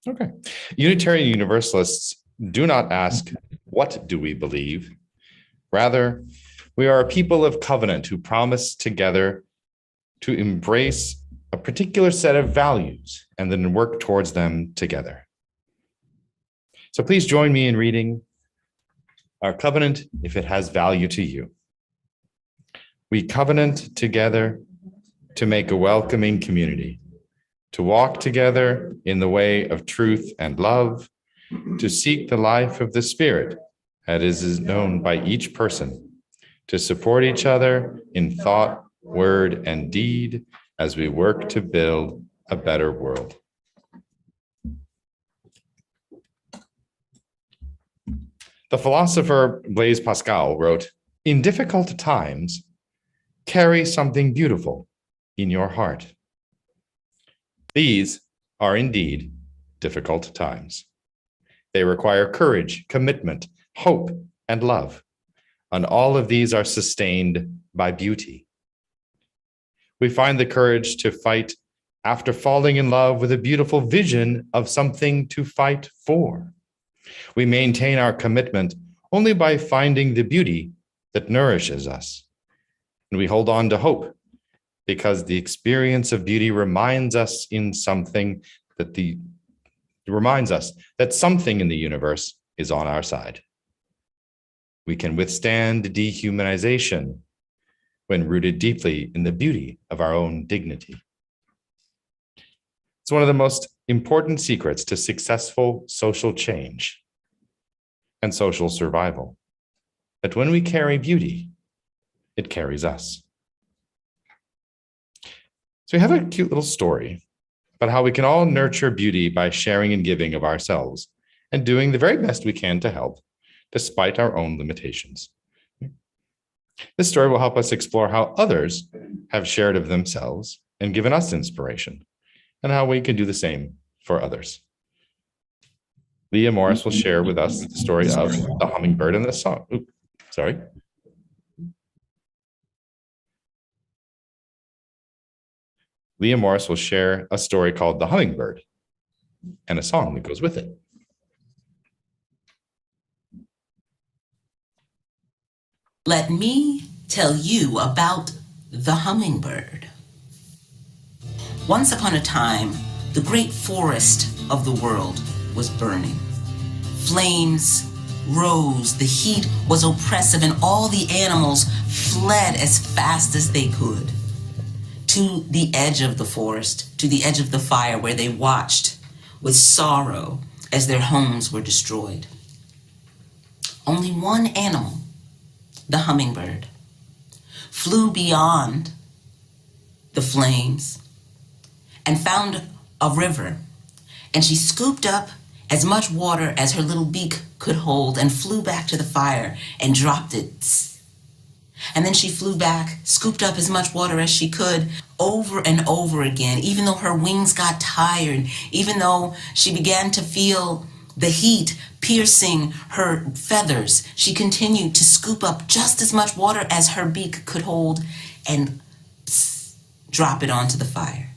Okay. Unitarian Universalists do not ask, what do we believe? Rather, we are a people of covenant who promise together to embrace a particular set of values and then work towards them together. So please join me in reading our covenant if it has value to you. We covenant together to make a welcoming community, to walk together in the way of truth and love, to seek the life of the Spirit as is known by each person, to support each other in thought, word, and deed as we work to build a better world. The philosopher Blaise Pascal wrote, "In difficult times, carry something beautiful in your heart." These are indeed difficult times. They require courage, commitment, hope, and love, and all of these are sustained by beauty. We find the courage to fight after falling in love with a beautiful vision of something to fight for. We maintain our commitment only by finding the beauty that nourishes us. And we hold on to hope because the experience of beauty reminds us something that something in the universe is on our side. We can withstand dehumanization when rooted deeply in the beauty of our own dignity. It's one of the most important secrets to successful social change and social survival, that when we carry beauty, it carries us. So we have a cute little story about how we can all nurture beauty by sharing and giving of ourselves and doing the very best we can to help, despite our own limitations. This story will help us explore how others have shared of themselves and given us inspiration, and how we can do the same for others. Leah Morris will share with us the story of the hummingbird and the song. Leah Morris will share a story called The Hummingbird and a song that goes with it. Let me tell you about the hummingbird. Once upon a time, the great forest of the world was burning. Flames rose, the heat was oppressive, and all the animals fled as fast as they could to the edge of the forest, to the edge of the fire, where they watched with sorrow as their homes were destroyed. Only one animal, the hummingbird, flew beyond the flames and found a river, and she scooped up as much water as her little beak could hold and flew back to the fire and dropped it. And then she flew back, scooped up as much water as she could over and over again, even though her wings got tired, even though she began to feel the heat piercing her feathers. She continued to scoop up just as much water as her beak could hold and drop it onto the fire.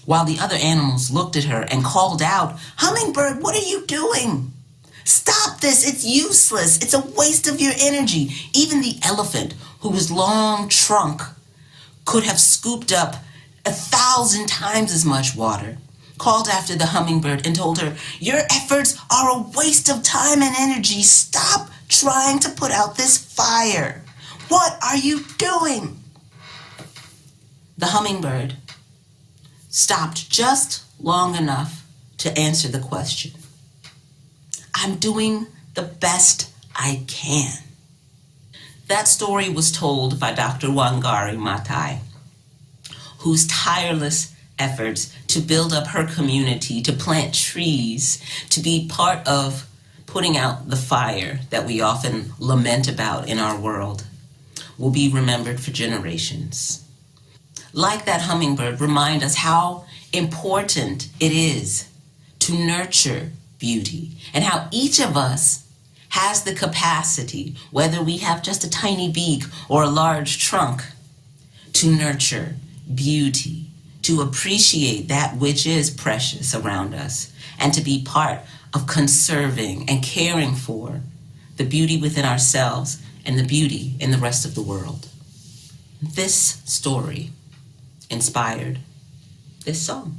While the other animals looked at her and called out, "Hummingbird, what are you doing? Stop this, it's useless, it's a waste of your energy." Even the elephant, whose long trunk could have scooped up 1,000 times as much water, called after the hummingbird and told her, "Your efforts are a waste of time and energy. Stop trying to put out this fire. What are you doing?" The hummingbird stopped just long enough to answer the question. "I'm doing the best I can." That story was told by Dr. Wangari Maathai, whose tireless efforts to build up her community, to plant trees, to be part of putting out the fire that we often lament about in our world, will be remembered for generations. Like that hummingbird, remind us how important it is to nurture beauty, and how each of us has the capacity, whether we have just a tiny beak or a large trunk, to nurture beauty to appreciate that which is precious around us, and to be part of conserving and caring for the beauty within ourselves and the beauty in the rest of the world. This story inspired this song.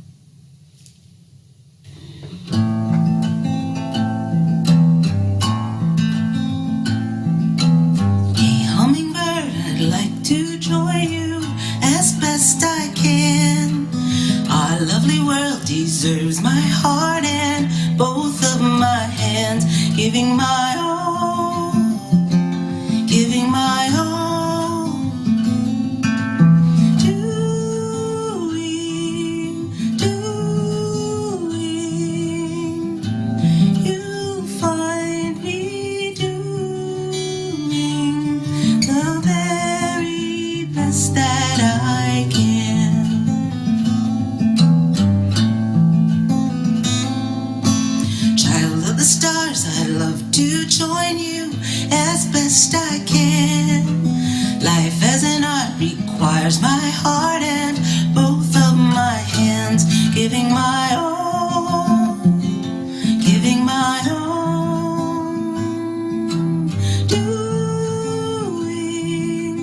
Hey, hummingbird, I'd like to join you as best I can. Our lovely world deserves my heart and both of my hands, giving my all, giving my all. Join you as best I can. Life as an art requires my heart and both of my hands, giving my all, giving my all. Doing,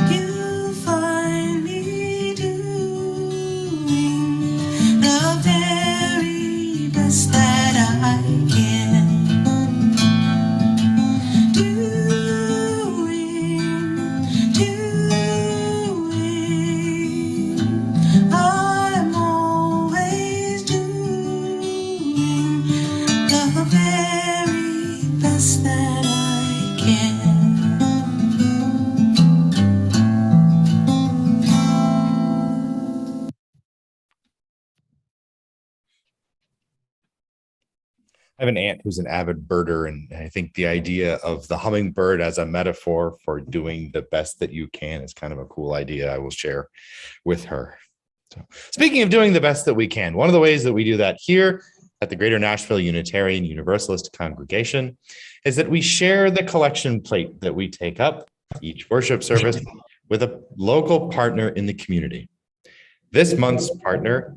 you find me doing the very best that I can. Doing, I'm always doing the very best that I can. I have an aunt who's an avid birder, and I think the idea of the hummingbird as a metaphor for doing the best that you can is kind of a cool idea I will share with her. So, speaking of doing the best that we can, one of the ways that we do that here at the Greater Nashville Unitarian Universalist Congregation is that we share the collection plate that we take up each worship service with a local partner in the community. This month's partner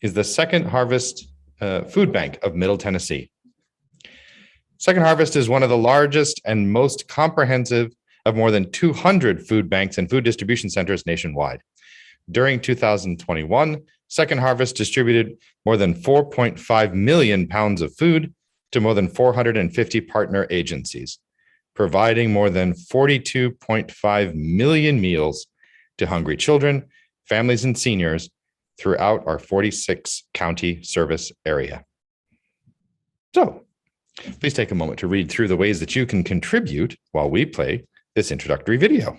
is the Second Harvest Food Bank of Middle Tennessee. Second Harvest is one of the largest and most comprehensive of more than 200 food banks and food distribution centers nationwide. During 2021, Second Harvest distributed more than 4.5 million pounds of food to more than 450 partner agencies, providing more than 42.5 million meals to hungry children, families, and seniors throughout our 46 county service area. So, please take a moment to read through the ways that you can contribute while we play this introductory video.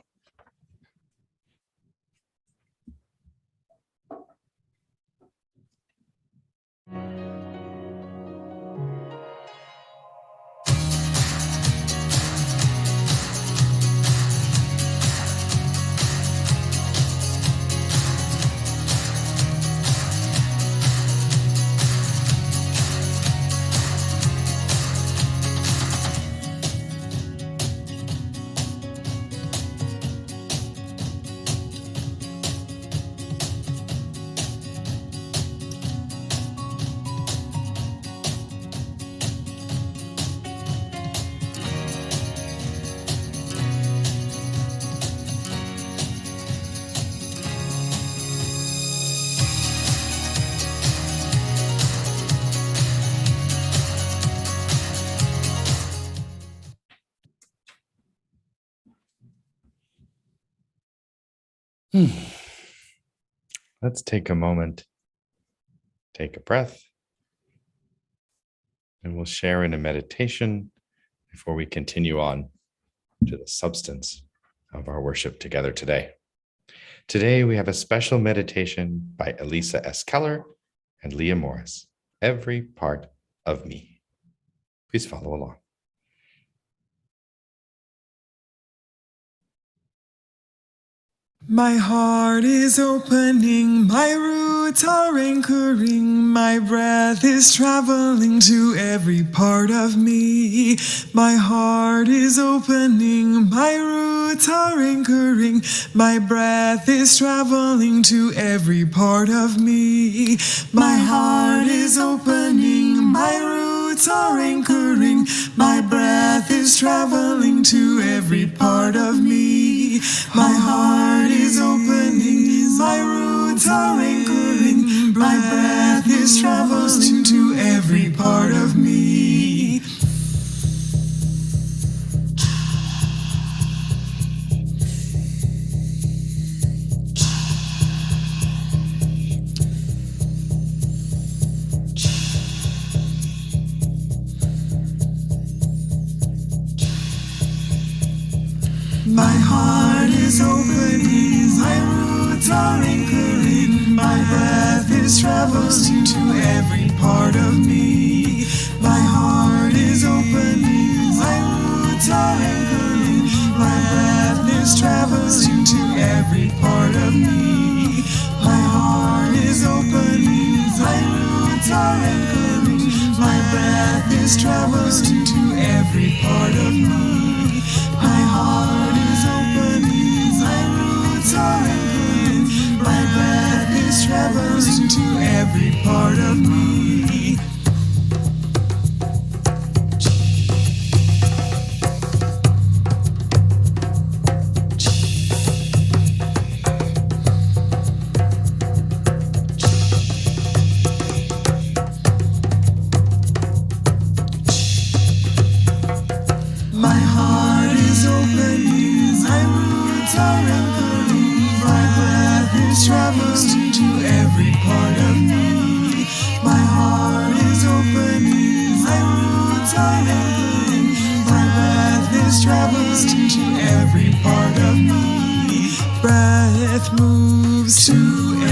Let's take a moment, take a breath, and we'll share in a meditation before we continue on to the substance of our worship together today. Today, we have a special meditation by Elisa S. Keller and Leah Morris, Every Part of Me. Please follow along. My heart is opening, my roots are anchoring, my breath is traveling to every part of me. My heart is opening, my roots roots are anchoring, my breath is traveling to every part of me. My heart is opening, my roots are anchoring, my breath is traveling to every part of me. My heart is opening, my roots are anchoring, my breath is traveling to every part of me. My heart is opening, my roots are anchoring, my breath is traveling to every part of me. My heart is opening, my roots are anchoring, my breath is traveling to every part of me. My heart is opening, my roots are anchoring, my breath is traveling to every part of me. My heart is opening, my roots are anchoring, my breath is traveling to every part of me. My heart is opening, my roots are anchoring, my breath is traveling to every part of me. My heart is opening, my roots are anchoring, my breath is traveling to every part of me. Breath moves to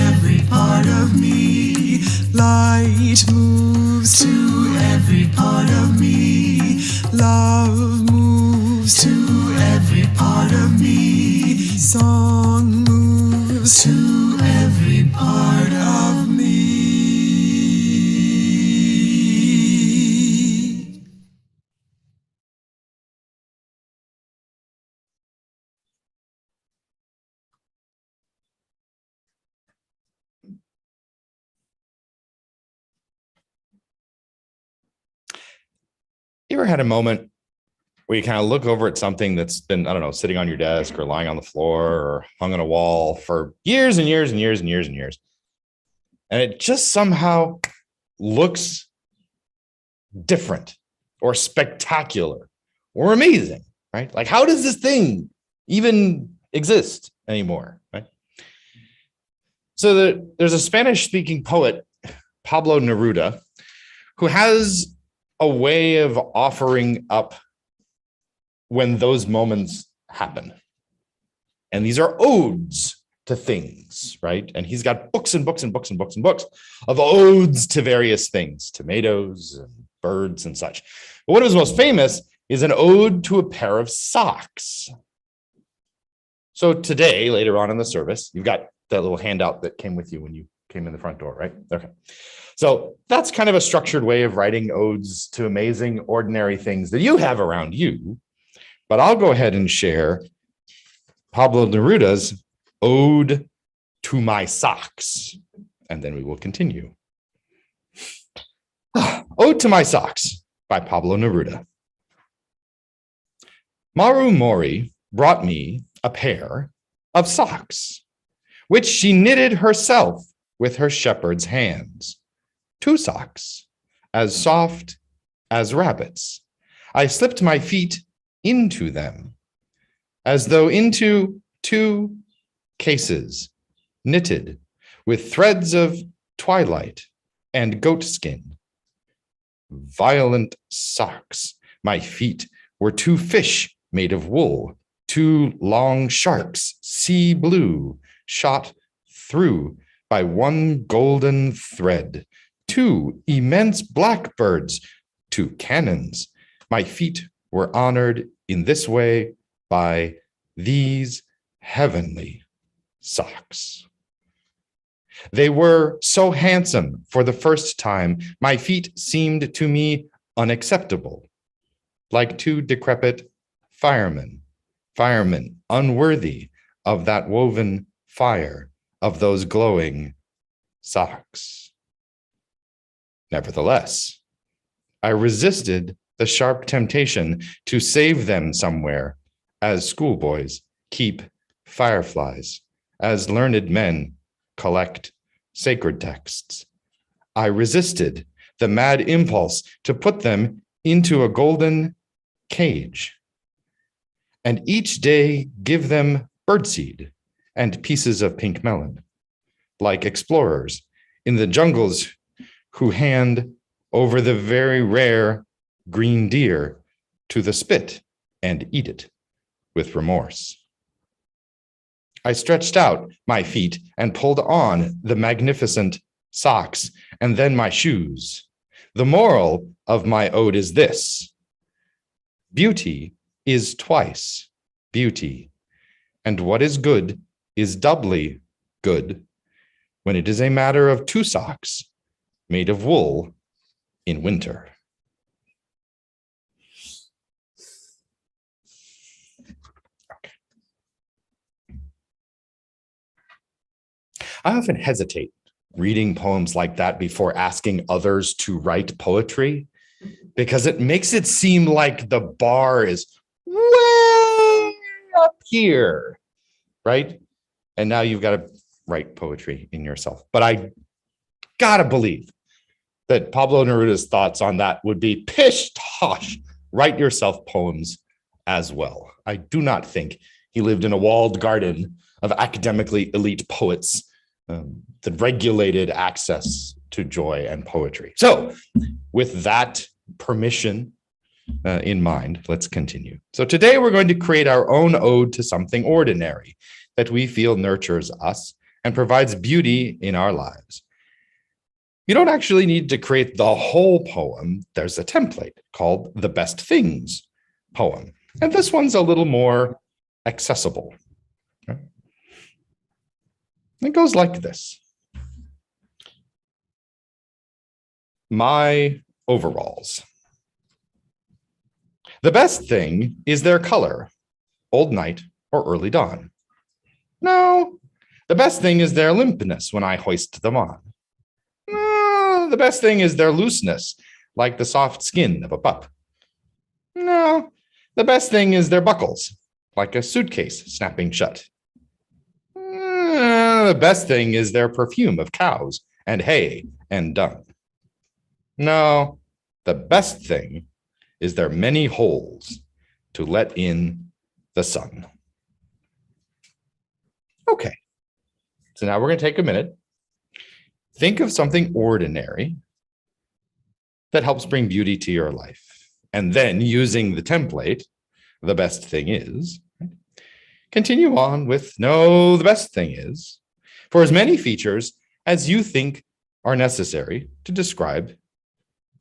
every part of me. Light moves to every part of me. Love moves to every part of me. Song moves to every part of me. You ever had a moment where you kind of look over at something that's been, I don't know, sitting on your desk or lying on the floor or hung on a wall for years and years and years and years and years, and it just somehow looks different or spectacular or amazing, right? Like, how does this thing even exist anymore, right? So there's a Spanish-speaking poet, Pablo Neruda, who has a way of offering up when those moments happen. And these are odes to things, right? And he's got books and books and books and books and books of odes to various things, tomatoes and birds and such. But one of his most famous is an ode to a pair of socks. So today, later on in the service, you've got that little handout that came with you when you came in the front door, right? Okay. So that's kind of a structured way of writing odes to amazing, ordinary things that you have around you. But I'll go ahead and share Pablo Neruda's Ode to My Socks, and then we will continue. Ode to My Socks by Pablo Neruda. Maru Mori brought me a pair of socks, which she knitted herself with her shepherd's hands. 2 socks, as soft as rabbits. I slipped my feet into them, as though into 2 cases, knitted with threads of twilight and goatskin. Violent socks. My feet were 2 fish made of wool, 2 long sharks, sea blue, shot through by 1 golden thread, 2 immense blackbirds, 2 cannons. My feet were honored in this way by these heavenly socks. They were so handsome for the first time, my feet seemed to me unacceptable, like 2 decrepit firemen firemen unworthy of that woven fire of those glowing socks. Nevertheless, I resisted the sharp temptation to save them somewhere, as schoolboys keep fireflies, as learned men collect sacred texts. I resisted the mad impulse to put them into a golden cage, and each day give them birdseed and pieces of pink melon, like explorers in the jungles who hand over the very rare green deer to the spit and eat it with remorse. I stretched out my feet and pulled on the magnificent socks and then my shoes. The moral of my ode is this: beauty is twice beauty, and what is good is doubly good when it is a matter of two socks made of wool in winter. Okay. I often hesitate reading poems like that before asking others to write poetry, because it makes it seem like the bar is way up here, right? And now you've got to write poetry in yourself. But I gotta believe that Pablo Neruda's thoughts on that would be pish tosh, write yourself poems as well. I do not think he lived in a walled garden of academically elite poets that regulated access to joy and poetry. So with that permission in mind, let's continue. So today we're going to create our own ode to something ordinary that we feel nurtures us and provides beauty in our lives. You don't actually need to create the whole poem. There's a template called the Best Things poem. And this one's a little more accessible. It goes like this. My overalls. The best thing is their color, old night or early dawn. No, the best thing is their limpness when I hoist them on. No, the best thing is their looseness, like the soft skin of a pup. No, the best thing is their buckles, like a suitcase snapping shut. The best thing is their perfume of cows and hay and dung. No, the best thing is their many holes to let in the sun. Okay, so now we're going to take a minute. Think of something ordinary that helps bring beauty to your life. And then using the template, the best thing is, continue on with, no, the best thing is, for as many features as you think are necessary to describe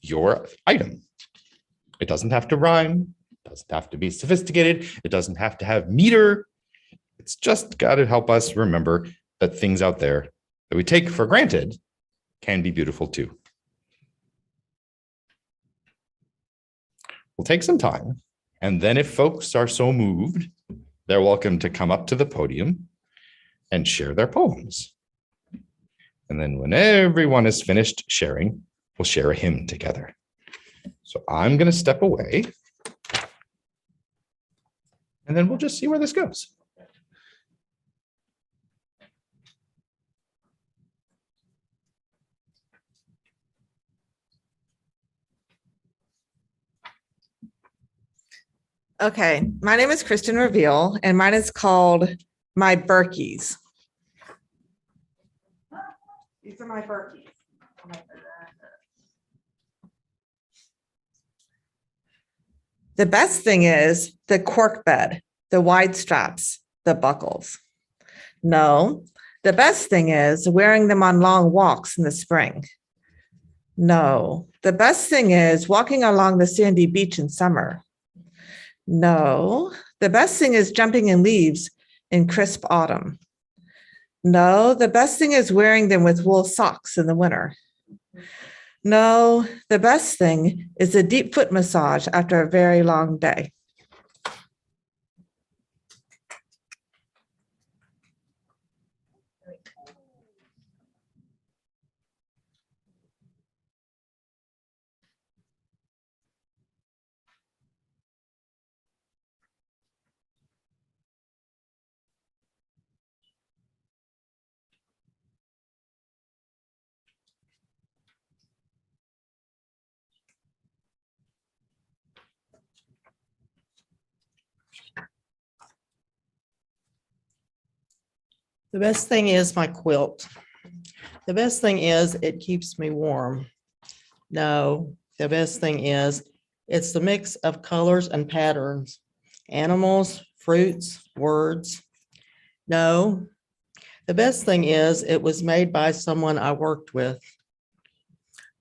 your item. It doesn't have to rhyme, it doesn't have to be sophisticated, it doesn't have to have meter. It's just got to help us remember that things out there that we take for granted can be beautiful too. We'll take some time, and then if folks are so moved, they're welcome to come up to the podium and share their poems. And then when everyone is finished sharing, we'll share a hymn together. So I'm going to step away, and then we'll just see where this goes. Okay, my name is Kristen Reveal, and mine is called My Berkeys. These are my Berkeys. The best thing is the cork bed, the wide straps, the buckles. No, the best thing is wearing them on long walks in the spring. No, the best thing is walking along the sandy beach in summer. No, the best thing is jumping in leaves in crisp autumn. No, the best thing is wearing them with wool socks in the winter. No, the best thing is a deep foot massage after a very long day. The best thing is my quilt. The best thing is it keeps me warm. No, the best thing is it's the mix of colors and patterns, animals, fruits, words. No, the best thing is it was made by someone I worked with.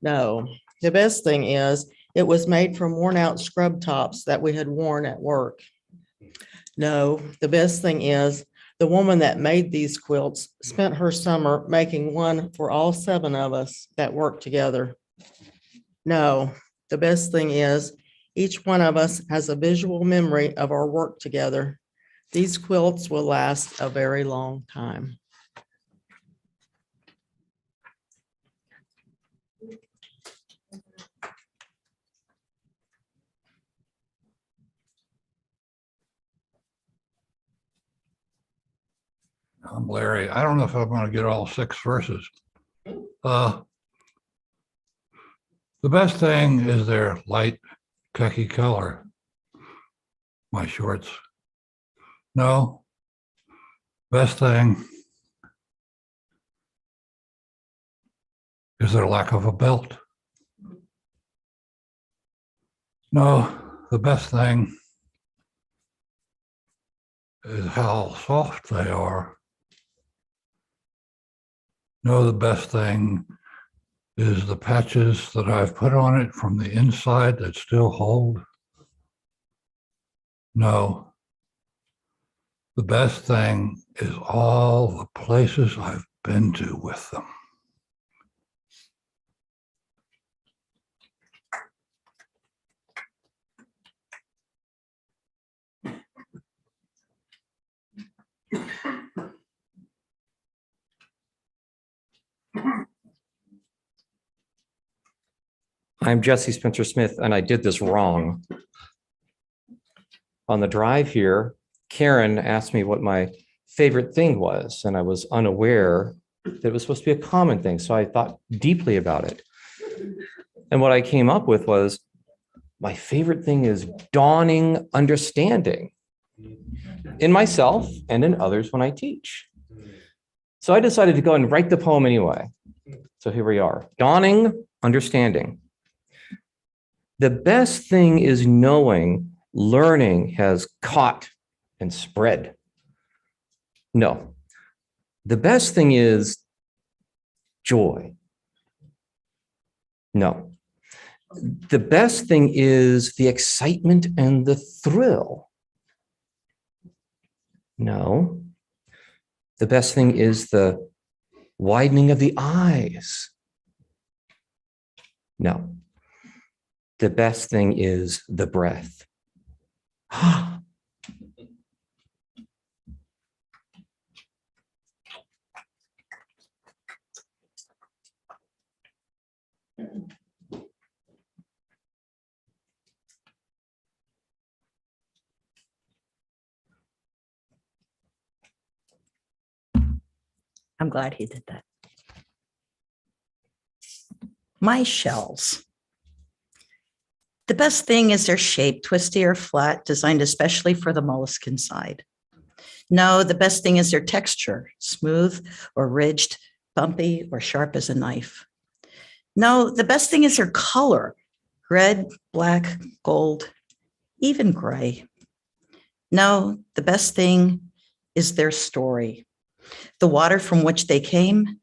No, the best thing is it was made from worn out scrub tops that we had worn at work. No, the best thing is the woman that made these quilts spent her summer making one for all 7 of us that worked together. No, the best thing is each one of us has a visual memory of our work together. These quilts will last a very long time. I'm Larry. I don't know if I'm going to get all 6 verses. The best thing is their light khaki color. My shorts. No. Best thing is their lack of a belt. No, the best thing is how soft they are. No, the best thing is the patches that I've put on it from the inside that still hold. No, the best thing is all the places I've been to with them. I'm Jesse Spencer Smith, and I did this wrong. On the drive here, Karen asked me what my favorite thing was, and I was unaware that it was supposed to be a common thing. So I thought deeply about it. And what I came up with was my favorite thing is dawning understanding in myself and in others when I teach. So I decided to go and write the poem anyway. So here we are, dawning understanding. The best thing is knowing learning has caught and spread. No, the best thing is joy. No, the best thing is the excitement and the thrill. No, the best thing is the widening of the eyes. No, the best thing is the breath. I'm glad he did that. My shells. The best thing is their shape, twisty or flat, designed especially for the molluscan side. No, the best thing is their texture, smooth or ridged, bumpy or sharp as a knife. No, the best thing is their color, red, black, gold, even gray. No, the best thing is their story, the water from which they came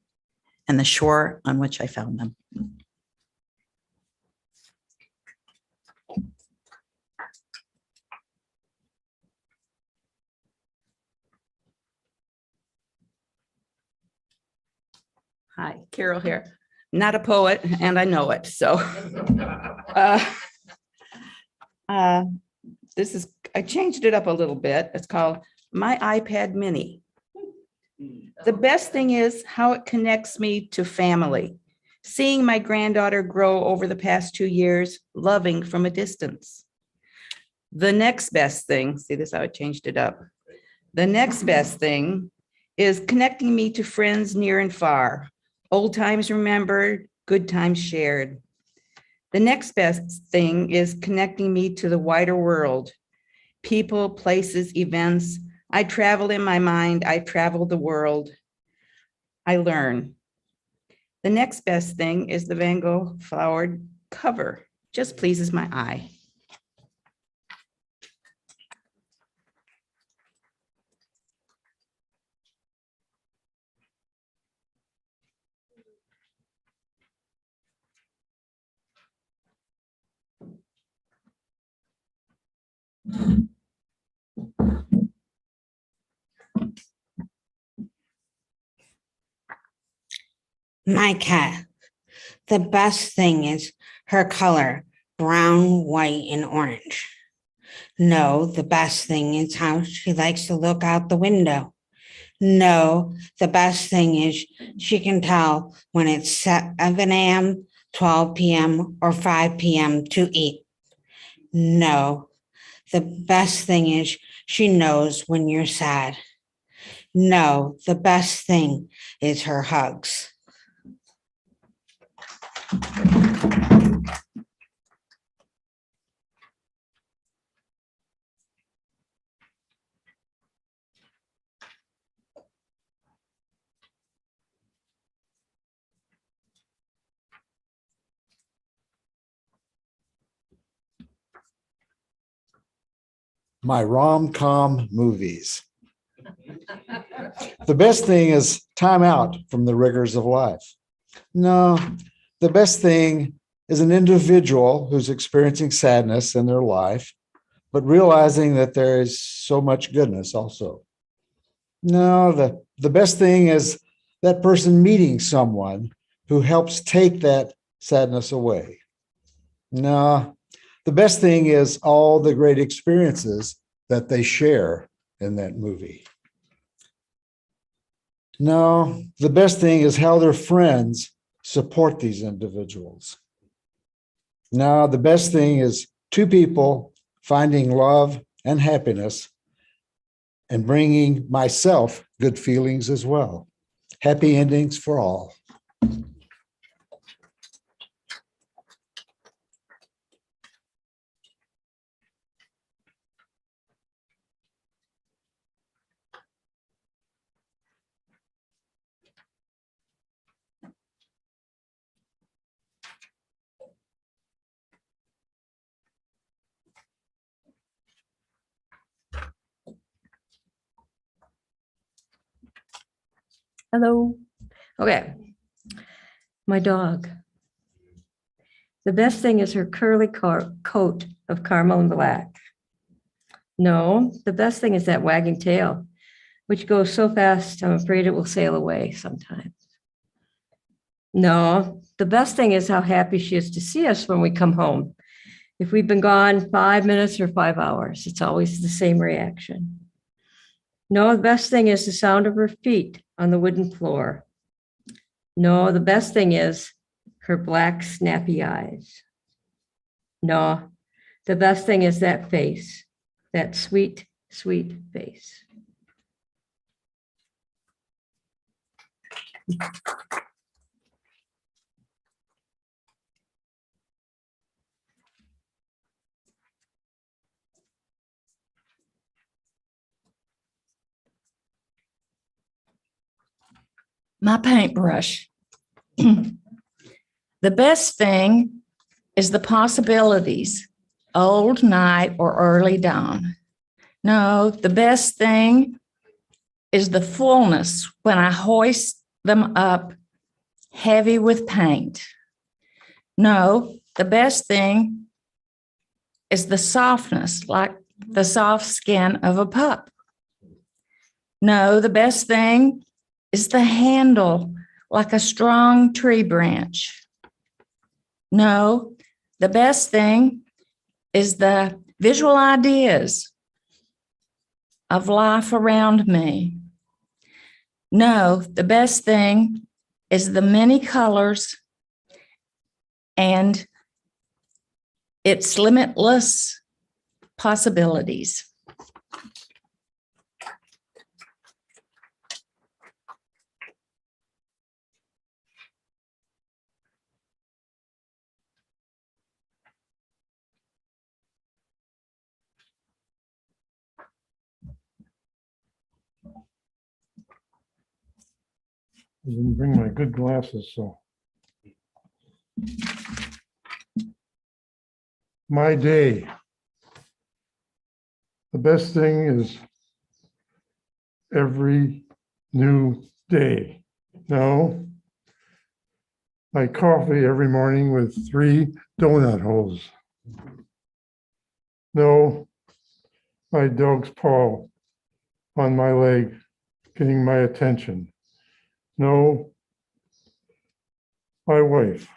and the shore on which I found them. Hi, Carol here. Not a poet, and I know it. So I changed it up a little bit. It's called My iPad Mini. The best thing is how it connects me to family. Seeing my granddaughter grow over the past 2 years, loving from a distance. The next best thing, see this how I changed it up. The next best thing is connecting me to friends near and far. Old times remembered, good times shared. The next best thing is connecting me to the wider world. People, places, events. I travel in my mind. I travel the world. I learn. The next best thing is the Van Gogh flowered cover. Just pleases my eye. My cat. The best thing is her color, brown, white, and orange. No, the best thing is how she likes to look out the window. No, the best thing is she can tell when it's 7 a.m., 12 p.m., or 5 p.m. to eat. No, the best thing is she knows when you're sad. No, the best thing is her hugs. My rom-com movies. The best thing is time out from the rigors of life. No, the best thing is an individual who's experiencing sadness in their life, but realizing that there is so much goodness also. No, the best thing is that person meeting someone who helps take that sadness away. No, the best thing is all the great experiences that they share in that movie. No, the best thing is how their friends support these individuals. No, the best thing is two people finding love and happiness and bringing myself good feelings as well. Happy endings for all. Hello. Okay. My dog. The best thing is her curly coat of caramel and black. No, the best thing is that wagging tail, which goes so fast, I'm afraid it will sail away sometimes. No, the best thing is how happy she is to see us when we come home. If we've been gone 5 minutes or 5 hours, it's always the same reaction. No, the best thing is the sound of her feet on the wooden floor. No, the best thing is her black, snappy eyes. No, the best thing is that face, that sweet, sweet face. My paintbrush. The best thing is the possibilities, old night or early dawn. No, the best thing is the fullness when I hoist them up heavy with paint. No, the best thing is the softness, like the soft skin of a pup. No, the best thing is the handle, like a strong tree branch. No, the best thing is the visual ideas of life around me. No, the best thing is the many colors and its limitless possibilities. I didn't bring my good glasses, so. My day. The best thing is every new day. No. My coffee every morning with 3 donut holes. No. My dog's paw on my leg, getting my attention. No. My wife.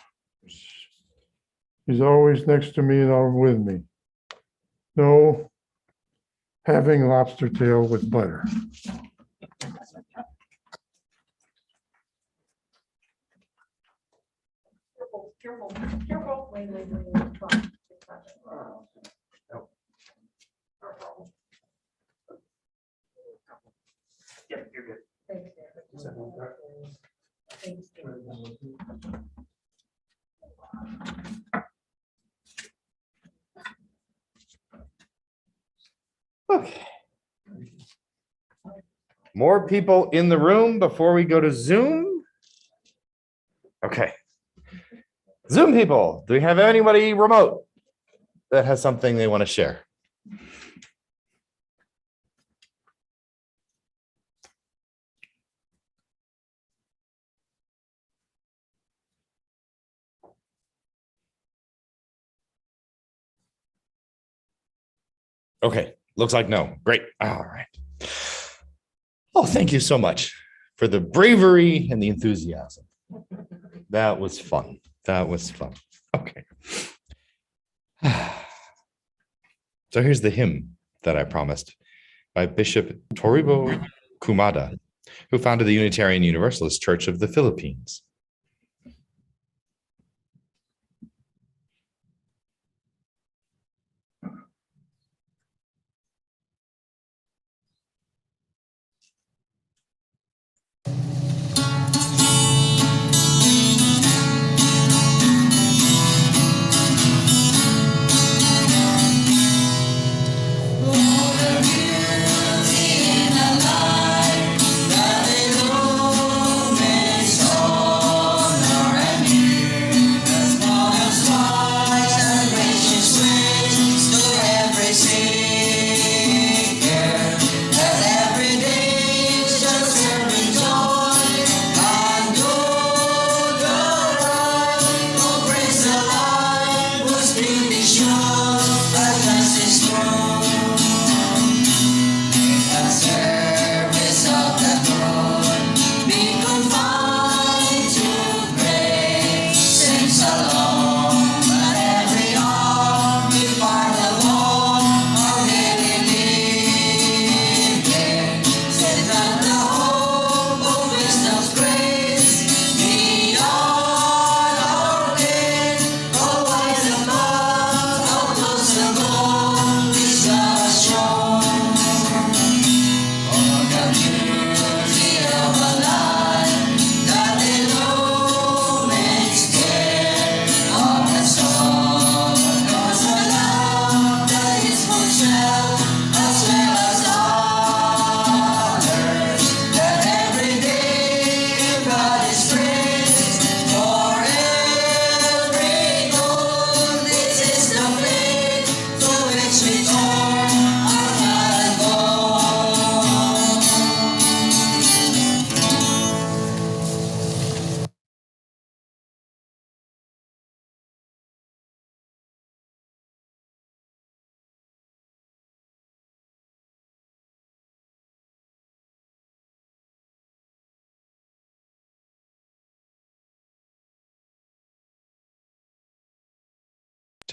She's always next to me and with me. No. Having lobster tail with butter. Careful. Wait. You're good. Thanks, Okay. More people in the room before we go to Zoom? Okay. Zoom people, do we have anybody remote that has something they want to share? Okay, looks like no. Great. All right. Oh, thank you so much for the bravery and the enthusiasm. That was fun. Okay. So here's the hymn that I promised by Bishop Toribo Kumada, who founded the Unitarian Universalist Church of the Philippines.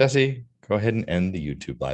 Jesse, go ahead and end the YouTube live.